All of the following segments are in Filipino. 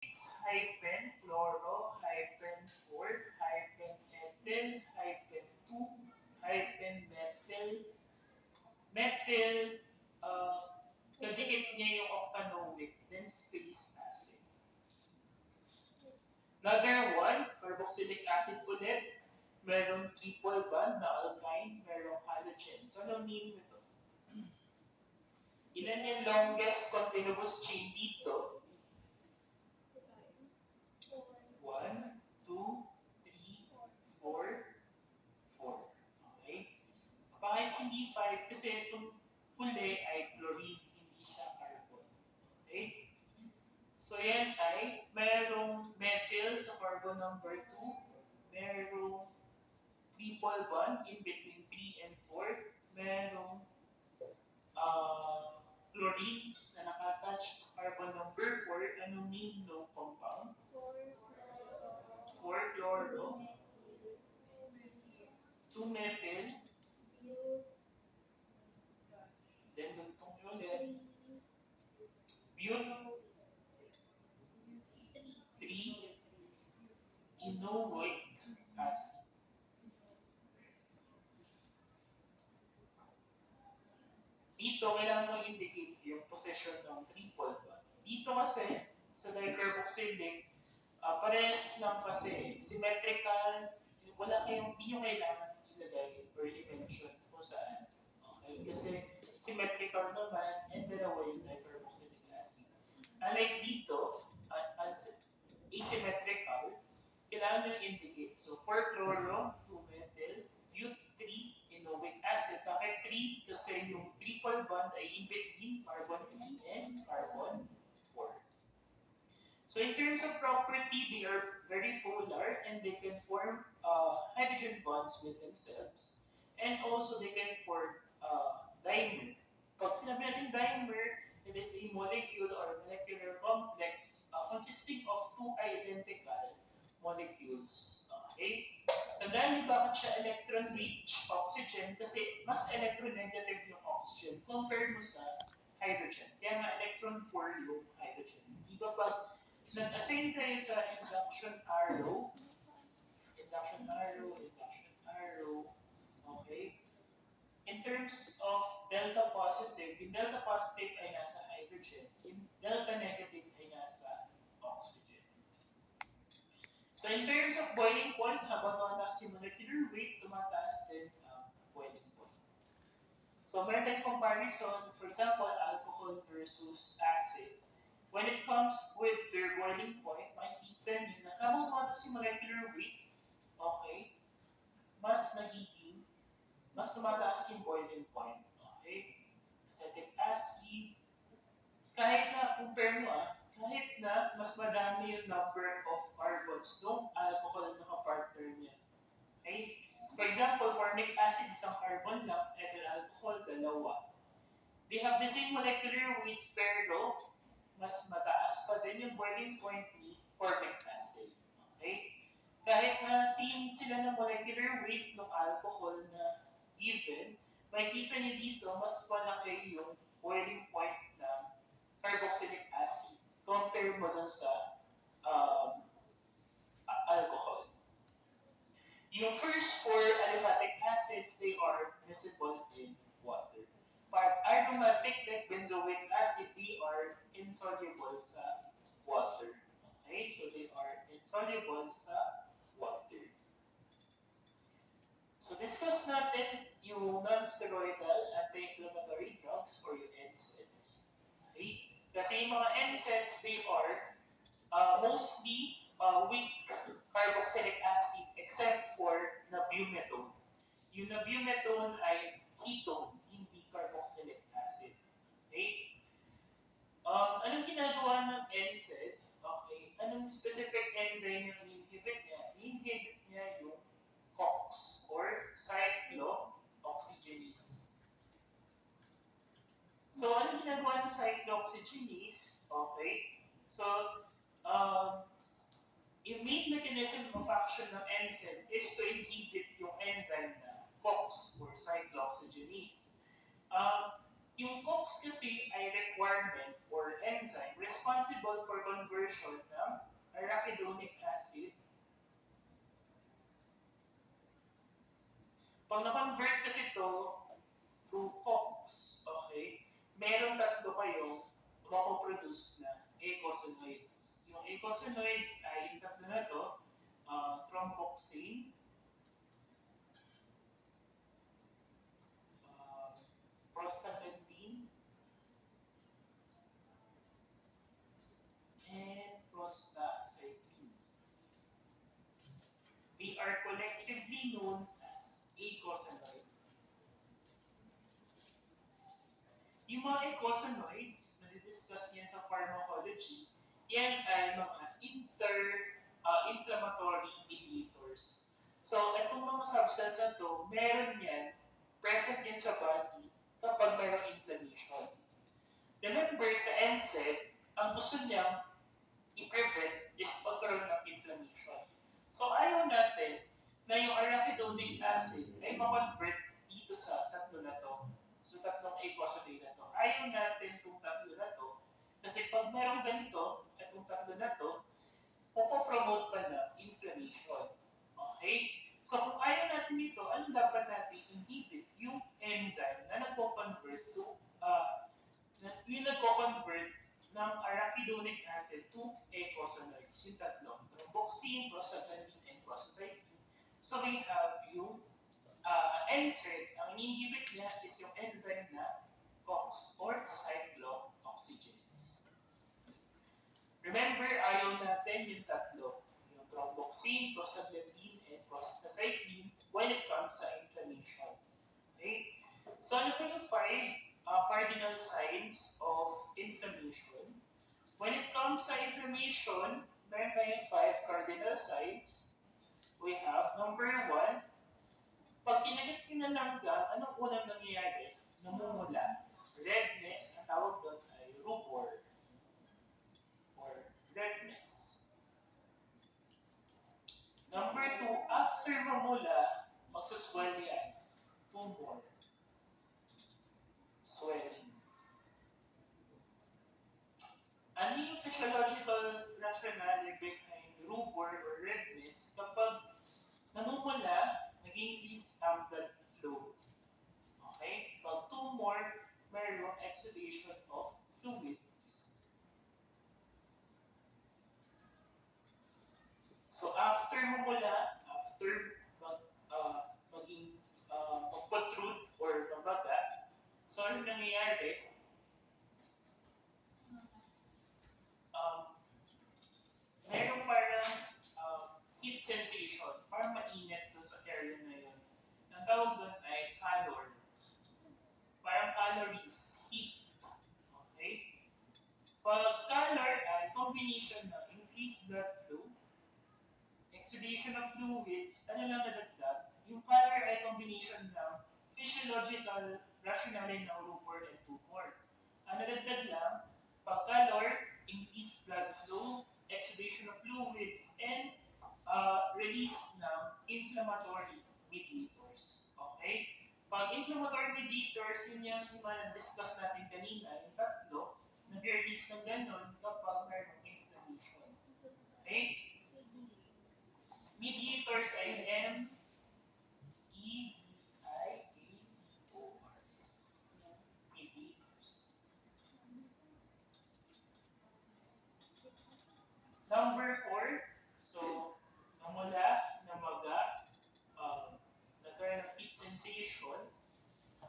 hyphen fluoro hyphen 4 hyphen ethyl hyphen 2 hyphen methyl uh, kadikit niya yung octanoic then space acid. Another one, carboxylic acid ulit. Merong triple bond na alkyne, merong halogen. So, ano meaning nito? Ilan yung longest continuous chain dito? 1, 2, 3, 4, 4. Okay? Bakit hindi 5? Kasi itong huli ay chlorine, hindi siya carbon. Okay? So yan ay merong methyl sa carbon number 2, merong triple bond in between 3 and 4, merong chlorines na nakatouch sa carbon number 4, ano mean no compound? 4 chloro, 2 methyl, then dugtong nyo ulit, but 3 enoic acid. Dito, kailangan mo indicate yung position ng triple bond. Dito kasi, sa dicarboxylic, parehas lang kasi, symmetrical, wala kayong, hindi nyo kailangan ilagay or i-mention kung saan. Okay? Kasi symmetrical naman, and dalawa yung dicarboxylic acid. Unlike dito, asymmetrical, kailangan nyo indicate. So, 4 chloro, 2 methyl, but 3 enoic acid. Bakit 3? Kasi yung triple bond ay in between carbon 3 and carbon 4. So in terms of property, they are very polar and they can form hydrogen bonds with themselves. And also they can form dimer. Pag sinabi natin dimer, it is a molecule or molecular complex consisting of two identical molecules. Okay? Tandaan niyo bakit siya electron-rich oxygen? Kasi mas electronegative yung oxygen compare mo sa hydrogen. Kaya nga electron-4 yung hydrogen. Di ba pag nag-assign kayo sa induction arrow, okay? In terms of delta positive, yung delta positive ay nasa hydrogen, yung delta negative ay nasa oxygen. So in terms of boiling point, habang tumataas yung molecular weight, tumataas din ang boiling point. So meron tayong comparison, for example, alcohol versus acid. When it comes with their boiling point, makikita nyo na habang tumataas yung molecular weight, okay, mas tumataas yung boiling point. Okay? Acetic acid, kahit na, compare mo kahit na mas madami yung number of carbons ng alcohol na kapartner niya. Okay? So for example, formic acid, isang carbon lang, ethyl alcohol, dalawa. They have the same molecular weight pero mas mataas pa din yung boiling point ni formic acid. Okay? Kahit na same sila ng molecular weight ng alcohol na given, makikita niyo dito, mas malaki yung boiling point ng carboxylic acid compare mo dun sa alcohol. Yung first four aliphatic acids, they are miscible in water. But aromatic like benzoic acid, they are insoluble sa water. Okay, so they are insoluble sa water. So discuss natin yung non-steroidal anti-inflammatory drugs or yung NSAIDs. Okay? Kasi yung mga NSAIDs, they are mostly weak carboxylic acid except for nabumetone. Yung nabumetone ay ketone, hindi carboxylic acid. Okay? Anong ginagawa ng NSAID? Okay, anong specific enzyme yung inhibit niya? Inhibit niya yung COX or cyclooxygenase. So, anong ginagawa ng cyclooxygenase? Okay, so yung main mechanism of action ng NSAID is to inhibit yung enzyme na COX or cyclooxygenase. Yung COX kasi ay requirement or enzyme responsible for conversion ng arachidonic acid. Pag na-convert kasi ito through COX, okay, meron tatlo kayong mapoproduce na eicosanoids. Yung eicosanoids ay yung tatlo na to, thromboxane, prostaglandin, and prostacyclin. They are collectively known as eicosanoid. Yung mga eicosanoids, na-discuss yan sa pharmacology, yan ay mga inflammatory mediators. So, itong mga substance na to, meron yan, present yan sa body kapag mayroong inflammation. Remember, sa NSAID, ang gusto niyang i-prevent is pagkaroon ng inflammation. So, ayaw natin na yung arachidonic acid ay ma-convert dito sa tatlo na to. So, tatlong eicosanoid na to. Ayaw natin itong tatlo na to kasi pag merong ganito, itong tatlo na to, pupopromote pa ng inflammation. Okay? So, kung ayaw natin ito, ano dapat natin inhibit? Yung enzyme na nagpo-convert to, yung nagpo-convert ng arachidonic acid to eicosanoids. Yung tatlo. Thromboxane, prostaglandin, and prostacyclin. So, we have yung NSAID. Ang inhibit niya is yung enzyme na COX or cyclooxygenase. Remember, ayaw natin yung tatlo. Yung thromboxane, prostaglandin, and prostacyclin when it comes sa inflammation. Okay? So, ano po yung 5 cardinal signs of inflammation? When it comes sa inflammation, meron tayong 5 cardinal signs. We have number 1, pag kinagat ka ng langgam, anong unang nangyayari? Namumula. Redness, ang tawag doon ay rubor or redness. Number 2, after mamula, magsuswell yan. Tumor. Swelling. Ano yung physiological rationale behind rubor or redness kapag namumula, nag-increase ang blood flow. Okay? Pag tumor, mayroong exudation of fluids. So after mamula, after mag-protrude or mabaga, so ano nangyayari? Mayroong parang heat sensation, parang mainit doon sa area na yun. Ang tawag doon ay calor. Parang calories, heat. Okay? Pag calor ay combination ng increased blood flow, exudation of fluids, ano lang nadagdag? Yung calor ay combination ng physiological rationale ng rubor and tumor. Ang nadagdag lang, pag calor, increased blood flow, exudation of fluids, and release ng inflammatory mediators. Okay? Pag inflammatory mediators, yun yung discuss natin kanina, yung tatlo, nag-release ng ganon kapag mayroong inflammation. Okay? Mediators ay M-E-D-I-A-T-O-R-S. Mediators. Number 4, so, namula, namaga, nagkaroon ng heat sensation.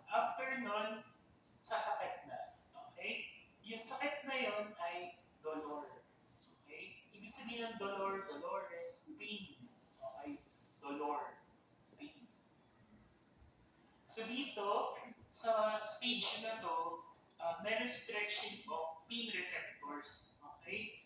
After nun, sasakit na. Okay? Yung sakit na yun ay dolor. Okay? Ibig sabihin ng dolor, dolores, pain. Okay? Dolor, pain. So dito, sa stage na to, meron stretching of pain receptors. Okay?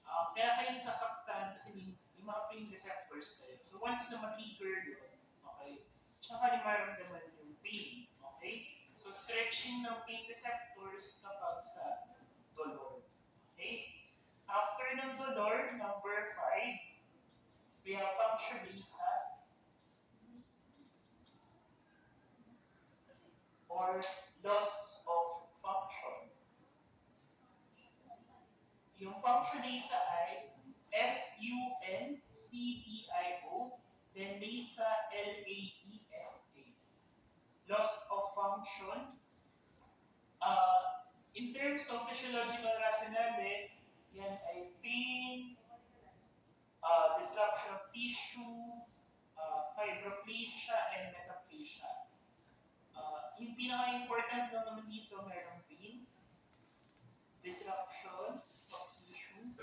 Kaya kayo nasasaktan kasi may mga pain receptors kayo. So once na ma-trigger yun, okay, tsaka yung maramdaman yung pain. Okay? So stretching ng pain receptors kapag sa dolor. Okay? After ng dolor, number 5, we have functionally sa or loss of Yung functionasa ay F-U-N-C-T-I-O, then lasa, L-A-E-S-A. Loss of function. In terms of physiological rationale, yan ay pain, disruption of tissue, fibroplasia, and metaplasia. Yung pinaka-important lang naman dito, mayroong pain, disruption of tissue,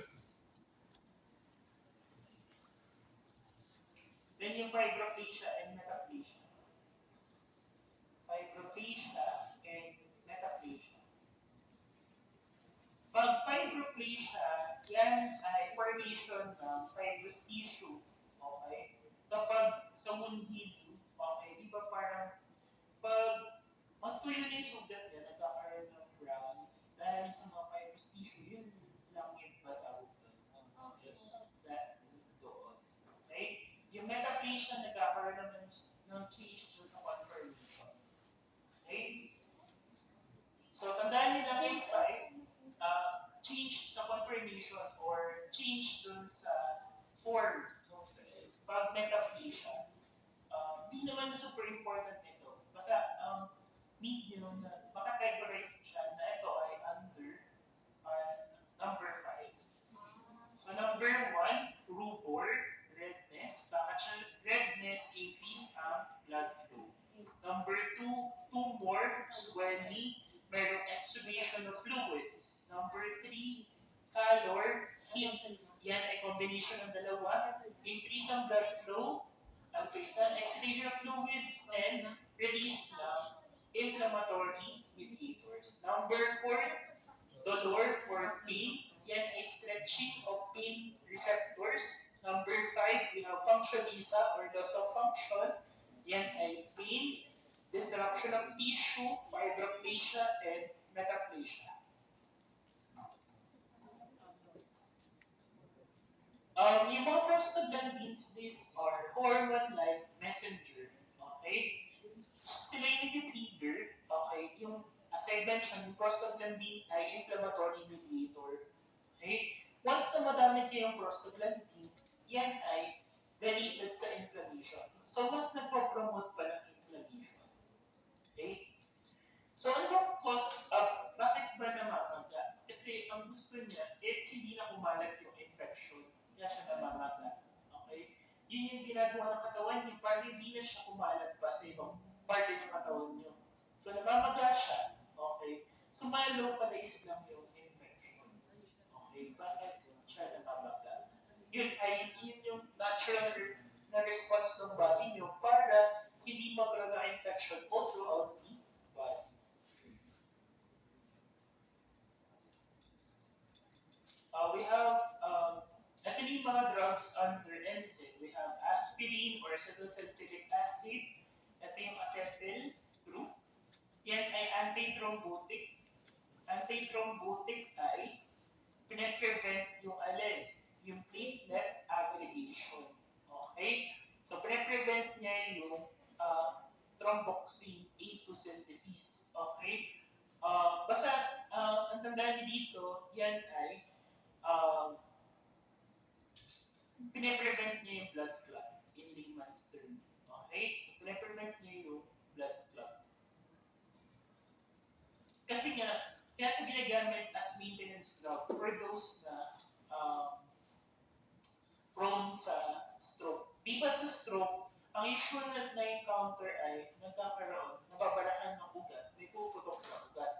then yung fibroplasia and metaplasia. Fibroplasia and metaplasia. Pag fibroplasia, yan ay formation ng fibrous tissue. Okay? Kapag sa wound healing, okay, di ba parang pag magtuyo na yung sugat yan, nagkakaroon ng brown, dahil sa mga fibrous tissue, yun lang yung patawag doon. That doon. Okay? Yung metaplasia, nagkakaroon naman ng change doon sa conformation. Okay? So, tandaan nyo lang yung change sa conformation or change dun sa form ng cell. Pag metaplasia, hindi naman super important nito. Basta, need nyo na makategorize siya na ito ay under number 5. So, number 1, rubor, redness. Bakit siya redness? Increase ang blood flow. Number 2, tumor, swelling, merong exudation of fluids. Number 3, calor, heat. Yan ay combination ng dalawa. Increase ang blood flow, exudation of fluids, and release ng inflammatory mediators. Number 4, dolor or pain. Yan ay stretching of pain receptors. Number 5, we have functionasa or loss of function. Yan ay pain, disruption of tissue, fibroplasia, and metaplasia. Yung mga prostaglandins, these are hormone-like messenger. Okay? Sila yung trigger. Okay? Yung, as I mentioned, yung prostaglandin ay inflammatory mediator. Okay? Once na madami kayong prostaglandin, yan ay related sa inflammation. So, mas nagpo-promote pa ng inflammation. Okay? So, ano bang cause of, bakit ba namamaga? Kasi ang gusto niya is hindi na kumalat yung infection. Kaya siya namamaga. Okay? Yun yung ginagawa ng katawan niyo para hindi na siya kumalat pa sa ibang parte ng katawan niyo. So, namamaga siya. Okay? So, ma-localize lang yung infection. Okay? Bakit siya namamaga? Yun yung natural na response ng body niyo para hindi magkaroon infection all throughout the body. We have ito yung mga drugs under NSAID. We have aspirin or acetylsalicylic acid. Ito yung acetyl group. Yan ay antithrombotic. Antithrombotic ay pinaprevent yung alin, yung platelet aggregation. Okay? So, pinaprevent niya yung thromboxane A2 synthesis. Okay? Basta, ang tandaan niyo dito, yan ay pinaprevent niya yung blood clot in layman's term. Okay? So, pinaprevent niya yung blood clot. Kasi nga, kaya ito ginagamit as maintenance drug for those na prone sa stroke. Di ba sa stroke, ang usual na na-encounter ay nagkakaroon, nababarahan ng ugat, may puputok na ugat.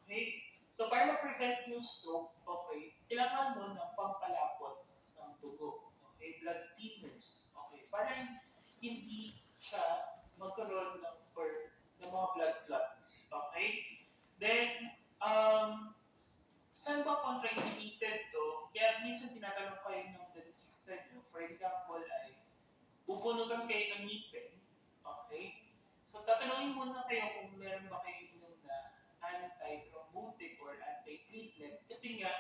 Okay? So, para ma-prevent yung stroke, okay, kailangan mo ng pampalapot ng dugo. Okay? Blood thinners. Okay? Para hindi siya magkaroon ng mga blood clots. Okay? Then, saan ba contraindicated to? Kaya minsan tinatanong kayo ng dentista nyo. For example, ay bubunugan kayo ng ngipin. Okay? So, tatanungin muna kayo kung meron ba kayo inom na anti-thrombotic or anti-platelet. Kasi nga,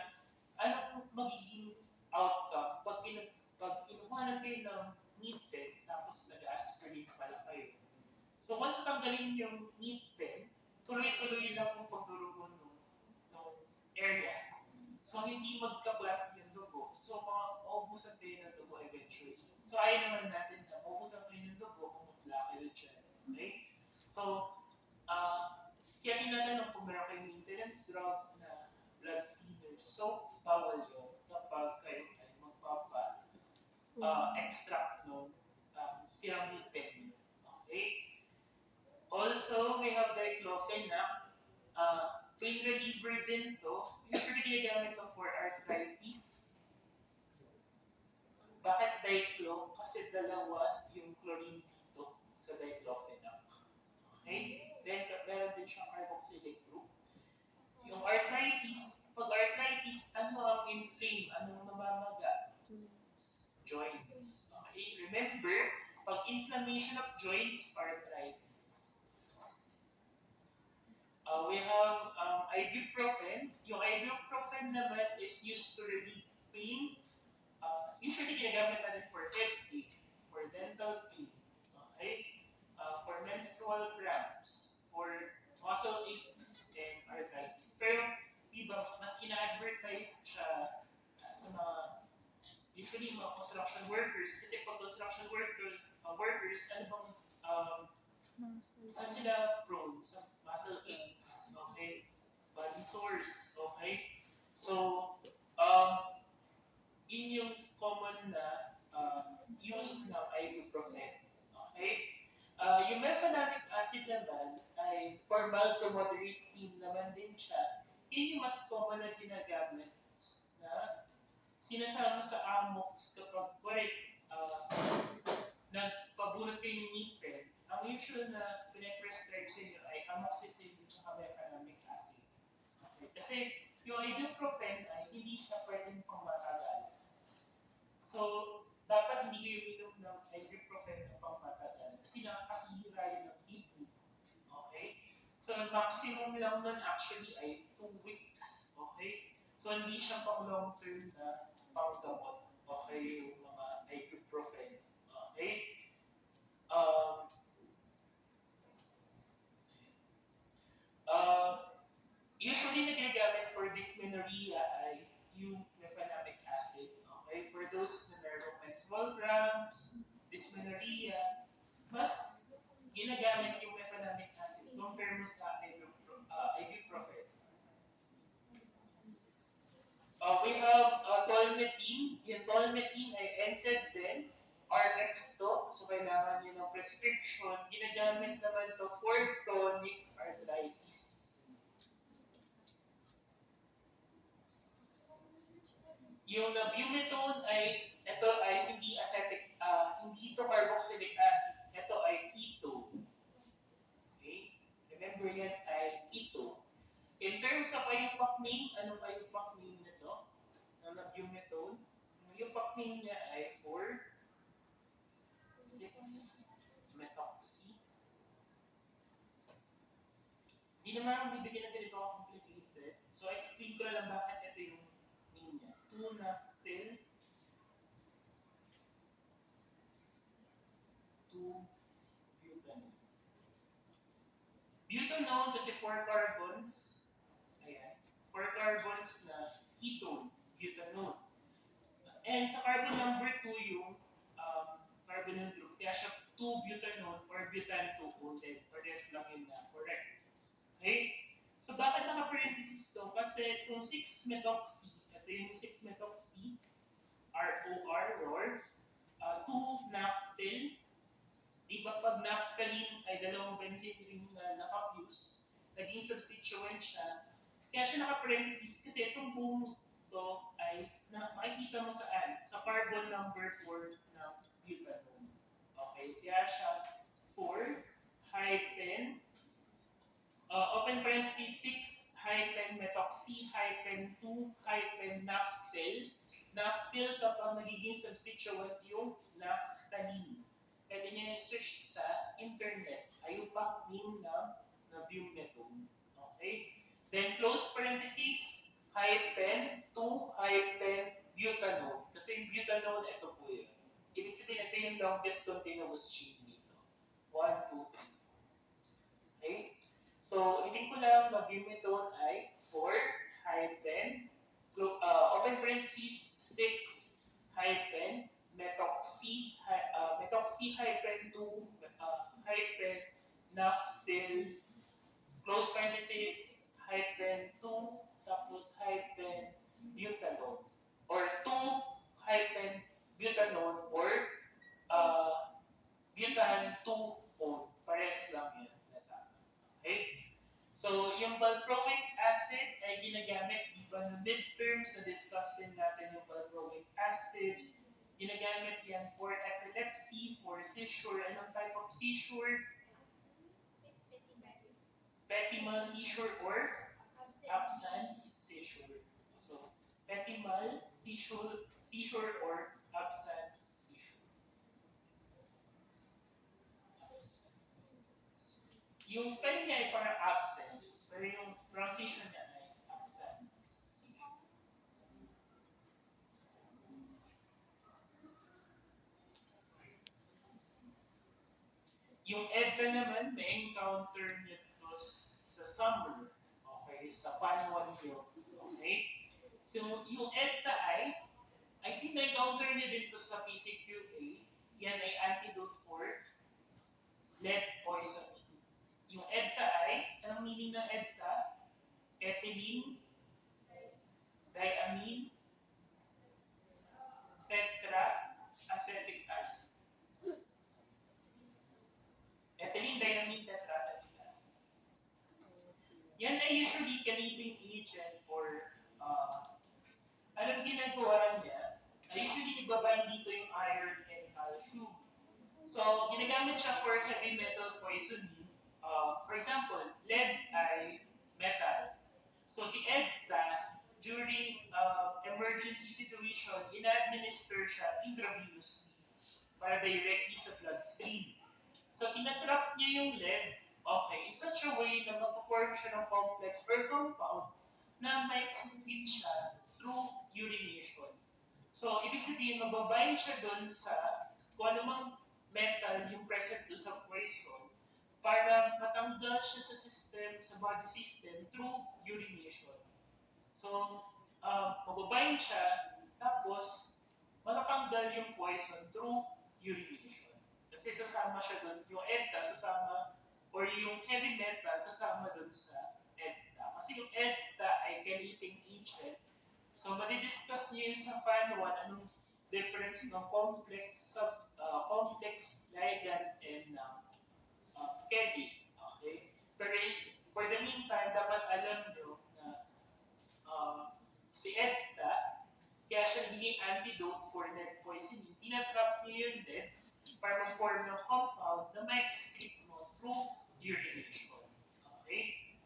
anong magiging outcome pag kinuhanan kayo ng ngipin tapos nag-aspirin pala kayo. So, once natanggalin yung ngipin, tuloy-tuloy lang yung pagdurugo ng area. So, hindi magka So, maubusan kayo ng dugo eventually. So, ayaw naman natin na maubusan kayo ng dugo, pumutla kayo dyan. Okay? So, kaya tinatanong kung meron kayong maintenance route na blood thinners. So, bawal yun kapag kayo ay magpapa-extract ng siramitin. Okay? Also, we have diclofenac. Pain reliever din to. Usually ginagamit to for arthritis. Bakit diclo? Kasi dalawa yung chlorine dito sa diclofenac. Okay? Then, meron din siyang carboxylic group. Yung arthritis, pag arthritis, ano ang inflame? Anong namamaga? Joints. Okay? Remember, pag inflammation of joints, arthritis. We have ibuprofen. Yung ibuprofen naman is used to relieve pain. Usually ginagamit natin for headache, for dental pain, okay? For menstrual cramps, for muscle aches, and arthritis. Pero, iba, mas ina-advertise siya sa mga, usually mga construction workers. Kasi pag construction workers, ano bang, saan sila prone? Sa muscle aches, okay? Body sores, okay? So, yun yung common na use ng ibuprofen. Okay? Yung mefenamic acid naman ay for mild to moderate pain naman din siya. Yun yung mas common na ginagamit na sinasama sa amox kapag correct nagpabunot kayo ng ngipin. Ang usual na pinaprescribe sa inyo ay amoxicillin at mefenamic acid. Okay? Kasi yung ibuprofen ay hindi siya pwedeng pangmatagal. So, dapat hindi kayo inom ng ibuprofen ng pangmatagal kasi nakakasira yun ng kidney. Okay? So, maximum lang nun actually ay 2 weeks. Okay? So, hindi siya pang long-term na panggamot. Okay? Yung mga ibuprofen. Okay? Usually na ginagamit for dysmenorrhea ay yung mefenamic acid. Okay? For those na merong menstrual cramps, dysmenorrhea, mas ginagamit yung mefenamic acid compare mo sa ibuprofen. We have tolmetine. Yung tolmetine ay NSAID din, RX to. So, kailangan nyo ng prescription. Ginagamit naman to for chronic arthritis. Yung nabumetone ay, ito ay hindi acetic, hindi ito carboxylic acid. Ito ay ketone. Okay? Remember yan ay ketone. In terms of iupac name, anong iupac name nito? Ng nabumetone? Yung iupac name niya ay 4,6-methoxy. Hindi naman ang bibigyan ng ganito complicated. So, explain ko na lang bakit ito yung name niya. 2-naphthyl 2-butanol. Butanol kasi 4 carbons. Ayan. 4 carbons na ketone, butanol. And sa carbon number 2 yung carbonyl group. Kaya siya 2-butanol or butan 2 bonded. Parehas lang yun na correct. Okay? So, bakit naka-parenthesis to? Kasi kung 6-methoxy, ito yung 6-methoxy, ROR, 2-naphthyl, diba pag naphthalene ay dalawang benzene ring na naka-fuse, naging substituent siya, kaya siya naka-parenthesis kasi itong buong to ay makikita mo saan? Sa carbon number 4 ng butanol. Okay, kaya siya 4 hyphen open parenthesis 6 methoxy 2 naphthyl. Naphthyl kapag nagiging substituent yung naphthalene. Pwede niya search sa internet. Iupac name ng nabumetone. Okay? Then close parenthesis 2 butanol. Kasi yung butanol, ito po yun. Ibig sabihin, ito yung longest continuous chain dito. 1, 2, 3. Okay? So, ulitin ko lang, nabumetone ay 4 open parenthesis hyphen methoxy methoxy hyphen 2 hyphen naphthyl close parenthesis hyphen 2 tapos hyphen butanol or 2 hyphen butanol or butan 2-O. Pares lang yun. Okay? So, yung valproic acid ay ginagamit, di ba, na midterms na discuss din natin yung valproic acid. Ginagamit yan for epilepsy, for seizure. Anong type of seizure? Petimal seizure or absence seizure. So, petimal seizure or absence seizure. Yung spelling niya ay parang absence, pero yung pronunciation niya ay absence. Yung EDTA naman, may encounter niya ito sa summer, okay, sa Panuan Hill, okay? So, yung EDTA ay, I think na-encounter niya dito sa PCQA, yan ay antidote for lead poisoning. Yung EDTA ay, anong meaning ng EDTA? Ethylene, diamine, tetraacetic acid. Ethylene, diamine, tetraacetic acid. Yan ay usually cleaving agent or anong ginagawa niya? Usually nagbabind dito yung iron and calcium. So, ginagamit siya for heavy metal poisoning. For example, lead ay metal. So, si EDTA, during emergency situation, ina-administer siya intravenously para directly sa bloodstream. So, tinatrap niya yung lead, okay, in such a way na mag-form siya ng complex or compound na ma-excrete siya through urination. So, ibig sabihin, mababind siya dun sa kung anumang metal yung present doon sa poison para matanggal siya sa system, sa body system through urination. So, mababind siya, tapos matatanggal yung poison through urination. Kasi sasama siya doon, yung EDTA sasama, or yung heavy metal sasama doon sa EDTA. Kasi yung EDTA ay chelating agent. So, madidiscuss niyo yun sa fan 1, anong difference ng complex ligand and chelating. Okay? Pero for the meantime, dapat alam nyo na si EDTA, kaya siya naging antidote for lead poisoning. Tinatrap niyo yung lead para mag-form ng compound na ma-excrete mo through urination. Okay?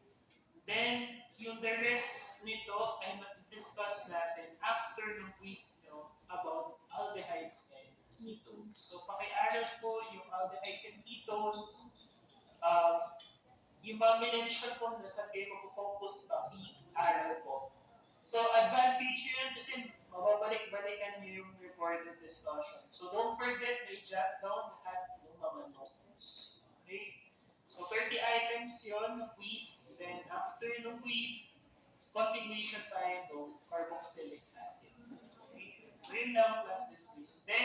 Then, yung the rest nito ay discuss natin after ng quiz nyo about aldehydes and ketones. So, pakiaral po yung aldehydes and ketones. Yung mga minention po na sa kayo mag-focus paki-aral po. So, advantage yun kasi mababalik-balikan nyo yung recorded discussion. So, don't forget na i-jot down lahat yung mga notes. Okay? So, 30 items yun na quiz. Then, after ng quiz, continuation tayo ng carboxylic acid. Okay? So, yun lang, class dismissed. Then,